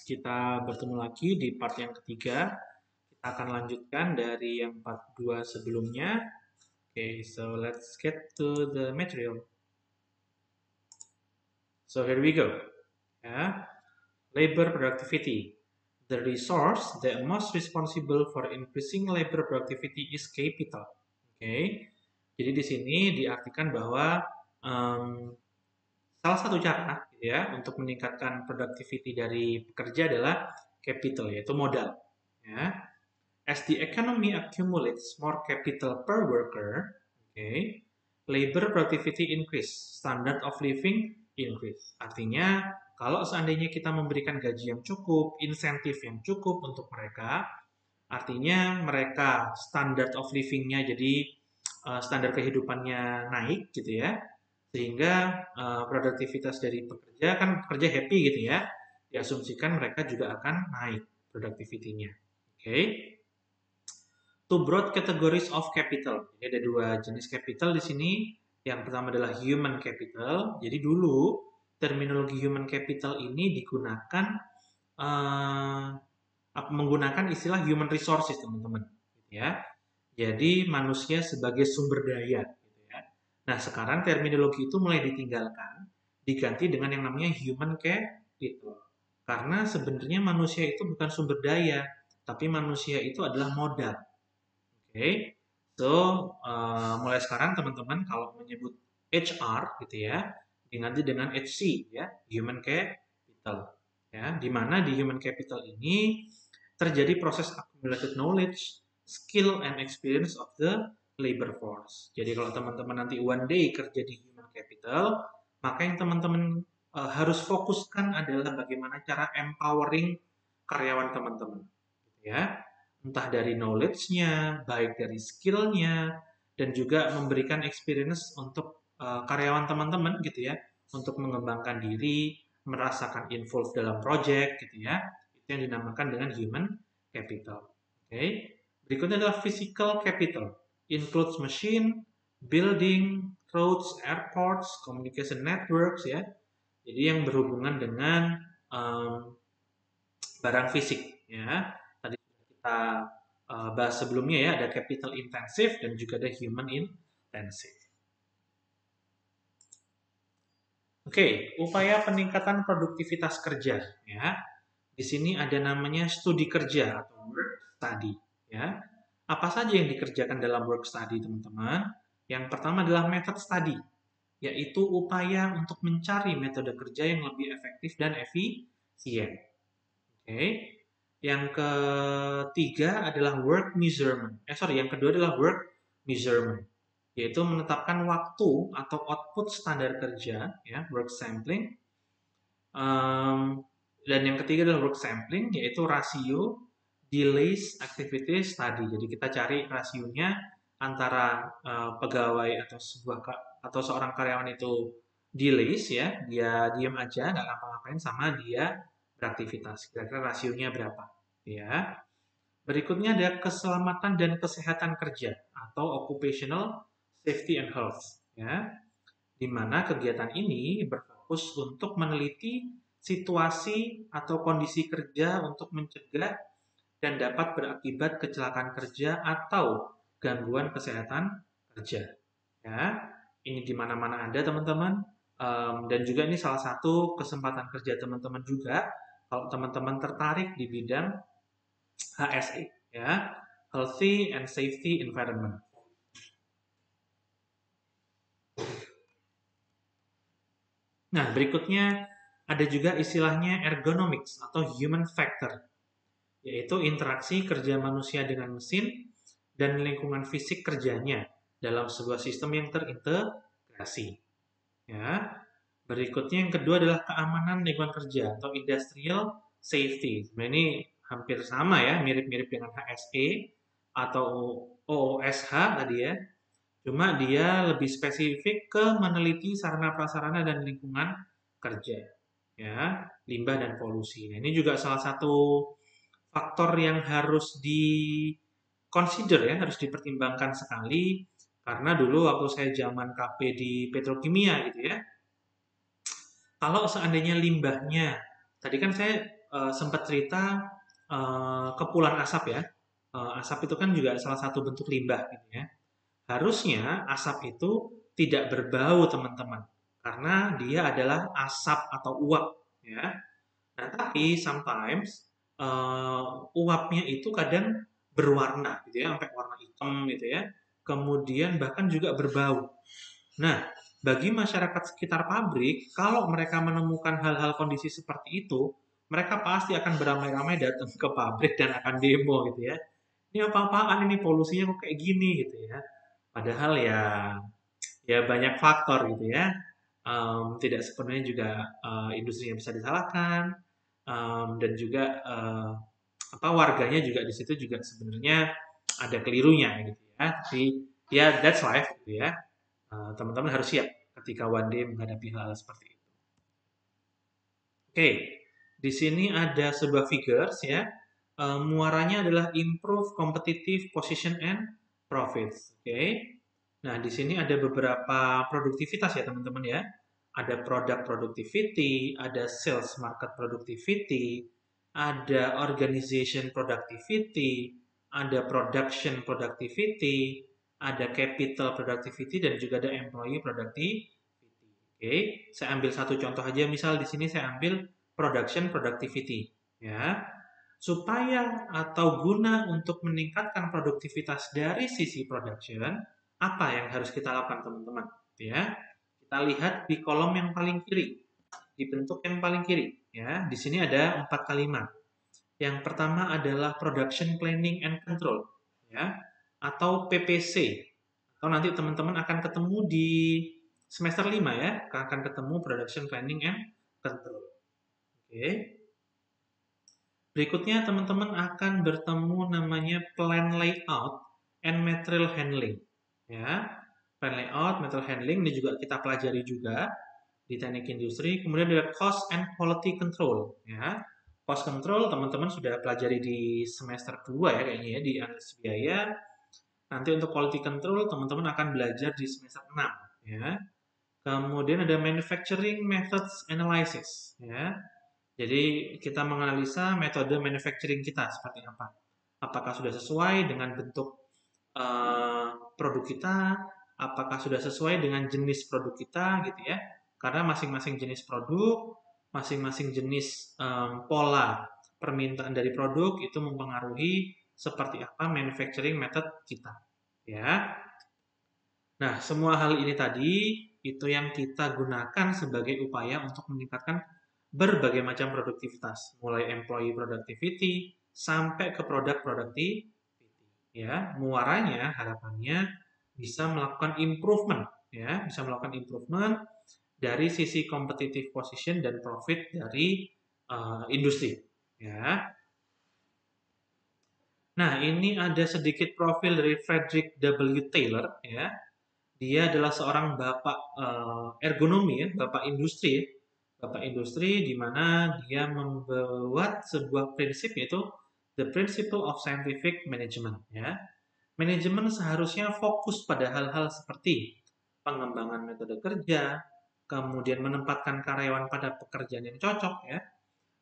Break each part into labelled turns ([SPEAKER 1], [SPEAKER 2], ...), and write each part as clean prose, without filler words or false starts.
[SPEAKER 1] kita bertemu lagi di part yang ketiga. Kita akan lanjutkan dari yang part 2 sebelumnya. Okay, so let's get to the material. So here we go. Ya, labor productivity. The resource that most responsible for increasing labor productivity is capital. Okay, jadi di sini diartikan bahwa salah satu cara gitu ya untuk meningkatkan productivity dari pekerja adalah capital, yaitu modal. Ya. As the economy accumulates more capital per worker, okay, labor productivity increase, standard of living increase. Artinya, kalau seandainya kita memberikan gaji yang cukup, insentif yang cukup untuk mereka, artinya mereka standard of living-nya jadi standar kehidupannya naik gitu ya, sehingga produktivitas dari pekerja, kan pekerja happy gitu ya, diasumsikan mereka juga akan naik productivity-nya. Oke. Two broad categories of capital. Jadi ada dua jenis capital di sini. Yang pertama adalah human capital. Jadi dulu terminologi human capital ini digunakan menggunakan istilah human resources, teman-teman. Ya. Jadi manusia sebagai sumber daya. Gitu ya. Nah, sekarang terminologi itu mulai ditinggalkan, diganti dengan yang namanya human capital. Karena sebenarnya manusia itu bukan sumber daya, tapi manusia itu adalah modal. Oke, so mulai sekarang teman-teman kalau menyebut HR gitu ya, diganti dengan HC ya, human capital. Ya, di mana di human capital ini terjadi proses accumulated knowledge, skill and experience of the labor force. Jadi kalau teman-teman nanti one day kerja di human capital, maka yang teman-teman harus fokuskan adalah bagaimana cara empowering karyawan teman-teman. Ya, entah dari knowledge-nya, baik dari skill-nya, dan juga memberikan experience untuk karyawan teman-teman gitu ya, untuk mengembangkan diri, merasakan involved dalam project gitu ya. Itu yang dinamakan dengan human capital. Oke. Berikutnya adalah physical capital. Includes machine, building, roads, airports, communication networks ya. Jadi yang berhubungan dengan barang fisik ya. Tadi kita bahas sebelumnya ya, ada capital intensive dan juga ada human intensive. Oke, upaya peningkatan produktivitas kerja ya. Di sini ada namanya studi kerja atau work study ya. Apa saja yang dikerjakan dalam work study, teman-teman? Yang pertama adalah method study, yaitu upaya untuk mencari metode kerja yang lebih efektif dan efisien. Oke. Yang ketiga adalah work measurement. Yang kedua adalah work measurement, yaitu menetapkan waktu atau output standar kerja, ya, work sampling. Dan yang ketiga adalah work sampling, yaitu rasio delays activity study. Jadi kita cari rasionya antara pegawai atau seorang karyawan itu delays ya, dia diam aja nggak ngapa-ngapain, sama dia beraktivitas. Kira-kira rasionya berapa? Ya. Berikutnya ada keselamatan dan kesehatan kerja atau occupational safety and health. Ya, di mana kegiatan ini berfokus untuk meneliti situasi atau kondisi kerja untuk mencegah dan dapat berakibat kecelakaan kerja atau gangguan kesehatan kerja. Ya, ini di mana-mana ada teman-teman, dan juga ini salah satu kesempatan kerja teman-teman juga kalau teman-teman tertarik di bidang HSE, ya, Healthy and Safety Environment. Nah, berikutnya ada juga istilahnya ergonomics atau human factor, yaitu interaksi kerja manusia dengan mesin dan lingkungan fisik kerjanya dalam sebuah sistem yang terintegrasi. Ya. Berikutnya yang kedua adalah keamanan lingkungan kerja atau industrial safety. Nah, ini hampir sama ya, mirip-mirip dengan HSE atau OOSH tadi ya. Cuma dia lebih spesifik ke meneliti sarana prasarana dan lingkungan kerja. Ya, limbah dan polusi. Nah, ini juga salah satu faktor yang harus di-consider ya, harus dipertimbangkan sekali. Karena dulu waktu saya zaman KP di petrokimia gitu ya, kalau seandainya limbahnya, tadi kan saya sempat cerita kepulan asap ya. Asap itu kan juga salah satu bentuk limbah gitu ya. Harusnya asap itu tidak berbau teman-teman, karena dia adalah asap atau uap ya. Nah, tapi sometimes uapnya itu kadang berwarna gitu ya, sampai warna hitam gitu ya. Kemudian bahkan juga berbau. Nah, bagi masyarakat sekitar pabrik, kalau mereka menemukan hal-hal kondisi seperti itu, mereka pasti akan beramai-ramai datang ke pabrik dan akan demo gitu ya. Ini apa-apaan ini polusinya kok kayak gini gitu ya. Padahal ya banyak faktor gitu ya. Tidak sepenuhnya juga industri yang bisa disalahkan, dan juga apa warganya juga di situ juga sebenarnya ada kelirunya gitu ya. Tapi ya that's life gitu ya. Teman-teman harus siap ketika one day menghadapi hal seperti itu. Oke, di sini ada sebuah figures ya. Muaranya adalah improve competitive position and profits. Oke. Nah, di sini ada beberapa produktivitas ya teman-teman ya. Ada product productivity, ada sales market productivity, ada organization productivity, ada production productivity, ada capital productivity, dan juga ada employee productivity. Oke, saya ambil satu contoh aja. Misal di sini saya ambil production productivity. Ya, supaya atau guna untuk meningkatkan produktivitas dari sisi production, apa yang harus kita lakukan teman-teman? Ya, kita lihat di kolom yang paling kiri, di bentuk yang paling kiri. Ya, di sini ada 4 kalimat. Yang pertama adalah production planning and control, ya, atau PPC. Atau nanti teman-teman akan ketemu di semester 5 ya, akan ketemu production planning and control. Oke. Berikutnya teman-teman akan bertemu namanya plan layout and material handling. Ya, plan layout, material handling ini juga kita pelajari juga di teknik industri. Kemudian ada cost and quality control. Ya, cost control teman-teman sudah pelajari di semester 2 ya kayaknya ya, di analisis biaya. Nanti untuk quality control teman-teman akan belajar di semester 6 ya. Kemudian ada manufacturing methods analysis ya. Jadi kita menganalisa metode manufacturing kita seperti apa. Apakah sudah sesuai dengan bentuk produk kita, apakah sudah sesuai dengan jenis produk kita gitu ya. Karena masing-masing jenis produk, masing-masing jenis pola permintaan dari produk itu mempengaruhi seperti apa manufacturing method kita. Ya. Nah, semua hal ini tadi itu yang kita gunakan sebagai upaya untuk meningkatkan berbagai macam produktivitas, mulai employee productivity sampai ke product productivity. Ya, muaranya harapannya bisa melakukan improvement, ya, bisa melakukan improvement dari sisi competitive position dan profit dari industri. Ya. Nah, ini ada sedikit profil dari Frederick W. Taylor, ya. Dia adalah seorang bapak ergonomi ya, bapak industri ya. Bapak industri di mana dia membuat sebuah prinsip yaitu the principle of scientific management ya. Manajemen seharusnya fokus pada hal-hal seperti pengembangan metode kerja, kemudian menempatkan karyawan pada pekerjaan yang cocok ya.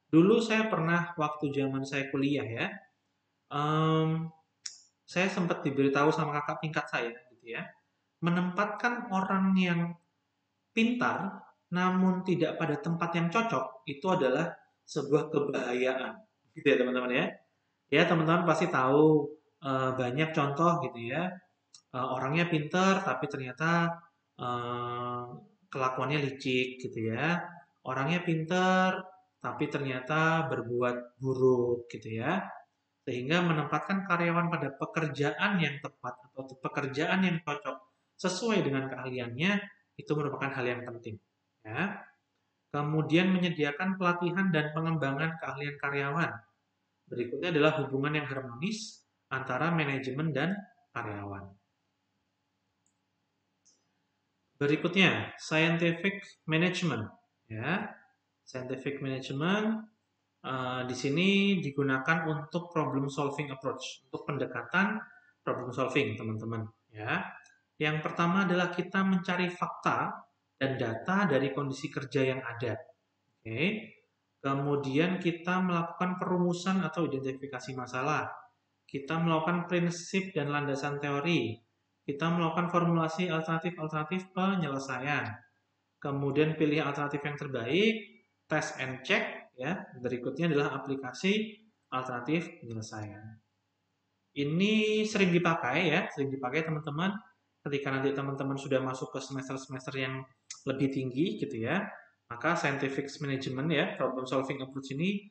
[SPEAKER 1] Dulu saya pernah waktu zaman saya kuliah ya, saya sempat diberitahu sama kakak tingkat saya gitu ya, menempatkan orang yang pintar namun tidak pada tempat yang cocok itu adalah sebuah kebahayaan gitu ya teman-teman ya. Ya teman-teman pasti tahu banyak contoh gitu ya, orangnya pintar tapi ternyata eh, kelakuannya licik gitu ya. Orangnya pintar tapi ternyata berbuat buruk gitu ya. Sehingga menempatkan karyawan pada pekerjaan yang tepat atau pekerjaan yang cocok sesuai dengan keahliannya itu merupakan hal yang penting. Ya. Kemudian menyediakan pelatihan dan pengembangan keahlian karyawan. Berikutnya adalah hubungan yang harmonis antara manajemen dan karyawan. Berikutnya, scientific management. Ya, scientific management di sini digunakan untuk problem solving approach, untuk pendekatan problem solving, teman-teman. Ya, yang pertama adalah kita mencari fakta dan data dari kondisi kerja yang ada. Oke. Kemudian kita melakukan perumusan atau identifikasi masalah. Kita melakukan prinsip dan landasan teori. Kita melakukan formulasi alternatif-alternatif penyelesaian. Kemudian pilih alternatif yang terbaik, test and check, ya. Berikutnya adalah aplikasi alternatif penyelesaian. Ini sering dipakai ya, sering dipakai teman-teman ketika nanti teman-teman sudah masuk ke semester-semester yang lebih tinggi gitu ya. Maka scientific management ya, problem solving approach ini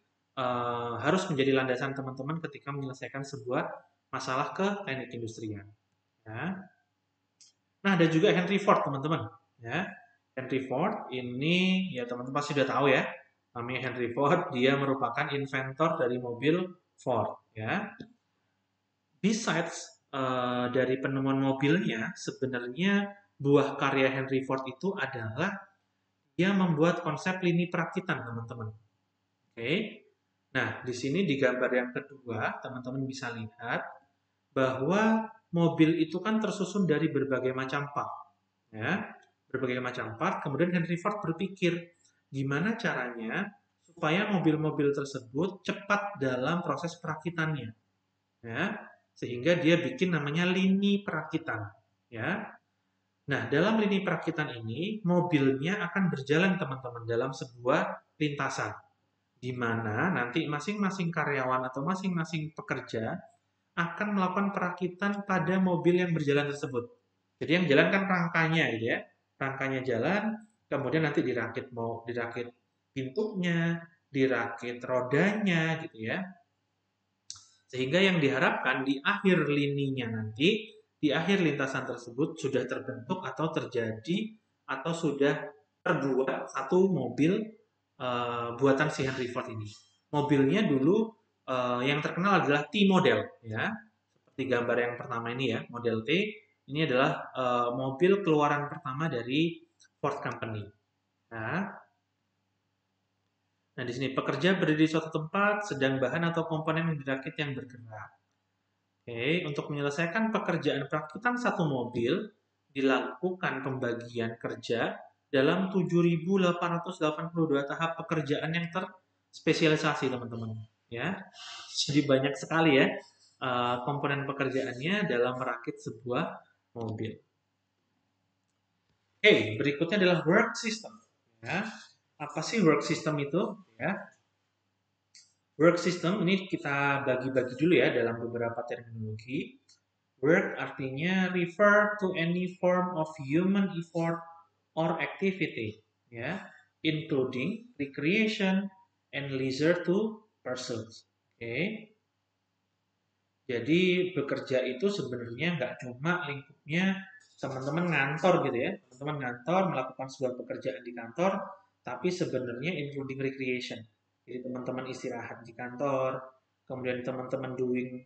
[SPEAKER 1] harus menjadi landasan teman-teman ketika menyelesaikan sebuah masalah ke teknik industrian. Ya. Nah, ada juga Henry Ford teman-teman. Ya. Henry Ford ini ya teman-teman pasti sudah tahu ya. Namanya Henry Ford, dia merupakan inventor dari mobil Ford. Ya. Besides dari penemuan mobilnya, sebenarnya buah karya Henry Ford itu adalah dia membuat konsep lini perakitan, teman-teman. Oke. Nah, di sini di gambar yang kedua, teman-teman bisa lihat bahwa mobil itu kan tersusun dari berbagai macam part, ya. Berbagai macam part. Kemudian Henry Ford berpikir gimana caranya supaya mobil-mobil tersebut cepat dalam proses perakitannya, ya. Sehingga dia bikin namanya lini perakitan, ya. Nah, dalam lini perakitan ini mobilnya akan berjalan teman-teman dalam sebuah lintasan di mana nanti masing-masing karyawan atau masing-masing pekerja akan melakukan perakitan pada mobil yang berjalan tersebut. Jadi yang jalan kan rangkanya gitu ya. Rangkanya jalan, kemudian nanti dirakit pintunya, dirakit rodanya gitu ya. Sehingga yang diharapkan di akhir lininya nanti, di akhir lintasan tersebut sudah terbentuk atau terjadi atau sudah terbuat satu mobil buatan si Henry Ford ini. Mobilnya dulu yang terkenal adalah T-model, ya. Seperti gambar yang pertama ini ya, model T. Ini adalah mobil keluaran pertama dari Ford Company. Nah, di sini pekerja berdiri di suatu tempat, sedang bahan atau komponen yang dirakit yang bergerak. Oke, untuk menyelesaikan pekerjaan perakitan satu mobil, dilakukan pembagian kerja dalam 7.882 tahap pekerjaan yang terspesialisasi, teman-teman. Ya, jadi banyak sekali ya komponen pekerjaannya dalam merakit sebuah mobil. Oke, berikutnya adalah work system. Ya, apa sih work system itu? Ya, work system ini kita bagi-bagi dulu ya dalam beberapa terminologi. Work artinya refer to any form of human effort or activity, ya, including recreation and leisure to pursuits. Oke. Jadi bekerja itu sebenarnya nggak cuma lingkupnya teman-teman ngantor gitu ya, teman-teman ngantor melakukan sebuah pekerjaan di kantor, tapi sebenarnya including recreation. Jadi teman-teman istirahat di kantor, kemudian teman-teman doing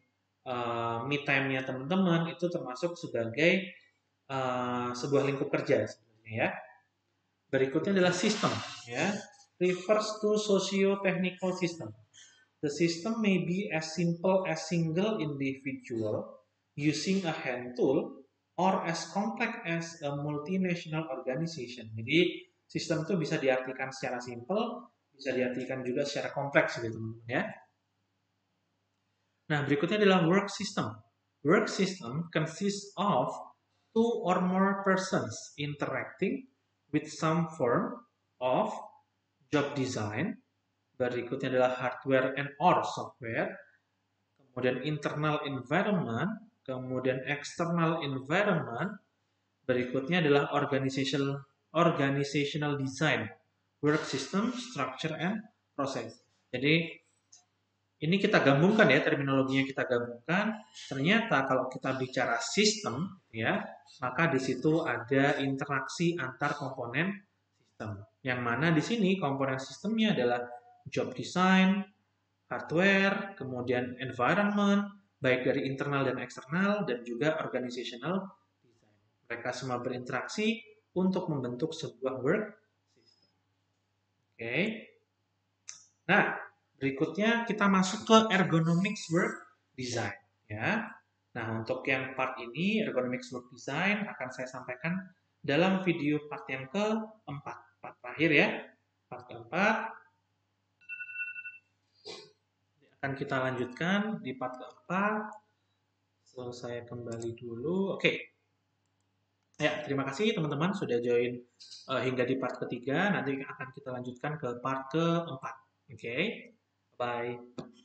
[SPEAKER 1] me time-nya teman-teman itu termasuk sebagai sebuah lingkup kerja sebenarnya ya. Berikutnya adalah sistem ya. Refers to socio-technical system. The system may be as simple as single individual using a hand tool or as complex as a multinational organization. Jadi sistem itu bisa diartikan secara simple, bisa diartikan juga secara kompleks gitu teman-teman ya. Nah, berikutnya adalah work system. Work system consists of two or more persons interacting with some form of job design. Berikutnya adalah hardware and or software. Kemudian internal environment, kemudian external environment. Berikutnya adalah organizational design, work system, structure and process. Jadi ini kita gabungkan ya, terminologinya kita gabungkan. Ternyata kalau kita bicara sistem ya, maka di situ ada interaksi antar komponen sistem. Yang mana di sini komponen sistemnya adalah job design, hardware, kemudian environment, baik dari internal dan eksternal, dan juga organizational design. Mereka semua berinteraksi untuk membentuk sebuah work system. Oke. Nah, berikutnya kita masuk ke ergonomics work design. Ya. Nah, untuk yang part ini, ergonomics work design akan saya sampaikan dalam video part yang keempat. Part terakhir ya. Part keempat. akan kita lanjutkan di part keempat. So, saya kembali dulu. Oke. Ya, terima kasih teman-teman sudah join hingga di part ketiga. Nanti akan kita lanjutkan ke part keempat. Oke. Bye.